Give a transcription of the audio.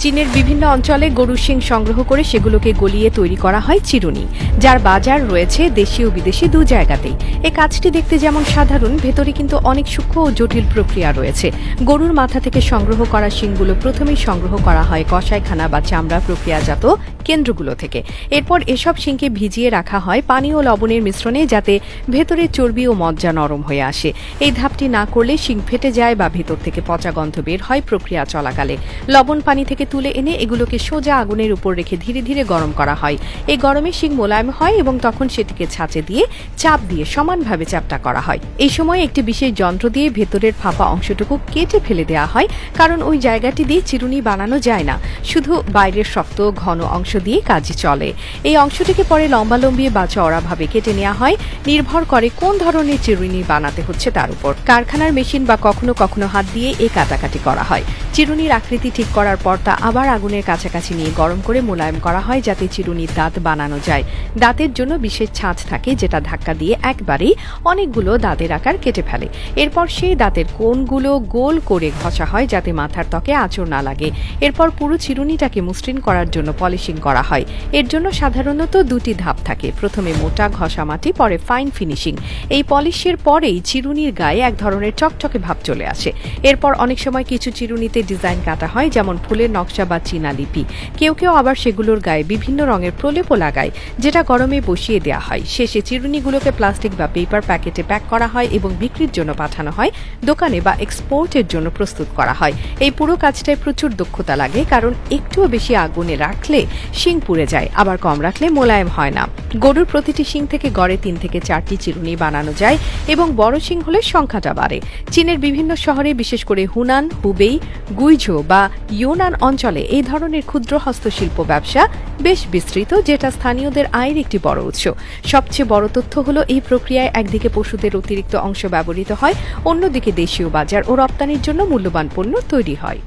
চীনের বিভিন্ন অঞ্চলে গরুর শিং সংগ্রহ করে সেগুলোকে গলিয়ে তৈরি করা হয় চিরুনি, যার বাজার রয়েছে দেশি ও বিদেশি দু জায়গাতেই। এই কাজটি দেখতে যেমন সাধারণ, ভেতরে কিন্তু অনেক সূক্ষ্ম ও জটিল প্রক্রিয়া রয়েছে। গরুর মাথা থেকে সংগ্রহ করা শিংগুলো প্রথমেই সংগ্রহ করা হয় কসাইখানা বা চামড়া প্রক্রিয়াজাত কেন্দ্রগুলো থেকে। এরপর এসব শিংকে ভিজিয়ে রাখা হয় পানি ও লবণের মিশ্রণে, যাতে ভেতরে চর্বি ও মজ্জা নরম হয়ে আসে। এই ধাপটি না করলে শিং ফেটে যায় বা ভেতর থেকে পচা গন্ধ বের হয়। প্রক্রিয়া চলাকালে লবণ পানি থেকে তুলে এনে এগুলোকে সোজা আগুনের উপর রেখে ধীরে ধীরে গরম করা হয়। এই গরমে শিং মোলায়েম হয় এবং তখন সেটিকে ছাঁচে দিয়ে চাপ দিয়ে সমানভাবে চ্যাপ্টা করা হয়। এই সময় একটি বিশেষ যন্ত্র দিয়ে ভেতরের ফাঁপা অংশটুকু কেটে ফেলে দেওয়া হয়, কারণ ওই জায়গাটি দিয়ে চিরুনি বানানো যায় না, শুধু বাইরের শক্ত ঘন অংশ দিয়ে কাজ চলে। এই অংশটিকে পরে লম্বালম্বি বা চওড়াভাবে কেটে নেওয়া হয়, নির্ভর করে কোন ধরনের চিরুনি বানাতে হচ্ছে তার উপর। কারখানার মেশিন বা কখনো কখনো হাত দিয়ে এই কাটাকাটি করা হয়। চিরুনির আকৃতি ঠিক করার পর তা আবার আগুনের কাছাকাছি নিয়ে গরম করে মোলায়েম করা হয়, যাতে চিরুনির দাঁত বানানো যায়। দাঁতের জন্য বিশেষ ছাঁচ থাকে, যেটা ধাক্কা দিয়ে একবারেই অনেকগুলো দাঁতের আকার কেটে ফেলে। এরপর সেই দাঁতের কোণগুলো গোল করে ঘষা হয়, যাতে মাথার ত্বকে আঁচড় না লাগে। এরপর পুরো চিরুনিটাকে মসৃণ করার জন্য পলিশিং করা হয়। এর জন্য সাধারণত দুটি ধাপ থাকে, প্রথমে মোটা ঘষা মাটি, পরে ফাইন ফিনিশিং। এই পলিশের পরেই চিরুনির গায়ে এক ধরনের চকচকে ভাব চলে আসে। এরপর অনেক সময় কিছু চিরুনিতে ডিজাইন কাটা হয়, যেমন ফুলের নকশা বা চীনা লিপি। কেউ কেউ আবার সেগুলোর গায়ে বিভিন্ন রঙের প্রলেপও লাগায়, যেটা গরমে বসিয়ে দেওয়া হয়। শেষে চিরুনিগুলোকে প্লাস্টিক বা পেপার প্যাকেটে প্যাক করা হয় এবং বিক্রির জন্য পাঠানো হয় দোকানে, বা এক্সপোর্টের জন্য প্রস্তুত করা হয়। এই পুরো কাজটায় প্রচুর দক্ষতা লাগে, কারণ একটুও বেশি আগুনে রাখলে শিং পুড়ে যায়, আবার কম রাখলে মোলায়েম হয় না। গরুর প্রতিটি শিং থেকে গড়ে 3 থেকে 4টি চিরুনি বানানো যায় এবং বড় শিং হলে সংখ্যাটা বাড়ে। চীনের বিভিন্ন শহরে, বিশেষ করে হুনান, হুবেই, গুইঝো বা ইউনান অঞ্চলে এই ধরনের ক্ষুদ্র হস্তশিল্প ব্যবসা বেশ বিস্তৃত, যেটা স্থানীয়দের আয়ের একটি বড় উৎস। সবচেয়ে বড় তথ্য হলো, এই প্রক্রিয়ায় একদিকে পশুদের অতিরিক্ত অংশ ব্যবহৃত হয়, অন্যদিকে দেশীয় বাজার ও রপ্তানির জন্য মূল্যবান পণ্য তৈরি হয়।